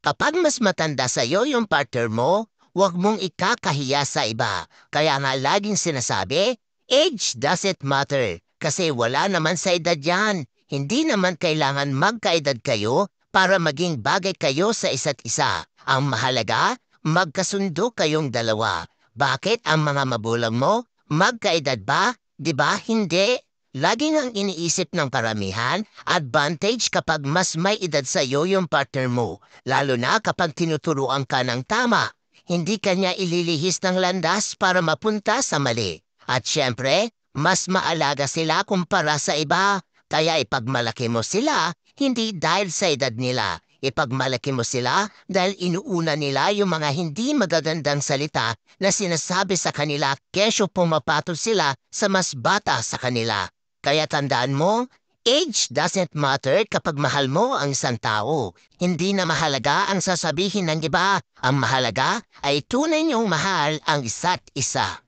Kapag mas matanda sa'yo yung partner mo, huwag mong ikakahiya sa iba. Kaya nga laging sinasabi, age doesn't matter. Kasi wala naman sa edad yan. Hindi naman kailangan magkaedad kayo para maging bagay kayo sa isa't isa. Ang mahalaga, magkasundo kayong dalawa. Bakit ang mga magulang mo? Magkaedad ba? 'Di ba? Hindi. Lagi ngang iniisip ng karamihan, advantage kapag mas may edad sa iyo yung partner mo, lalo na kapag tinuturuan ka ng tama. Hindi kanya ililihis ng landas para mapunta sa mali. At syempre, mas maalaga sila kumpara sa iba. Kaya ipagmalaki mo sila, hindi dahil sa edad nila. Ipagmalaki mo sila dahil inuuna nila yung mga hindi magagandang salita na sinasabi sa kanila kesyo pumapatol sila sa mas bata sa kanila. Kaya tandaan mo, age doesn't matter kapag mahal mo ang isang tao. Hindi na mahalaga ang sasabihin ng iba. Ang mahalaga ay tunay niyong mahal ang isa't isa.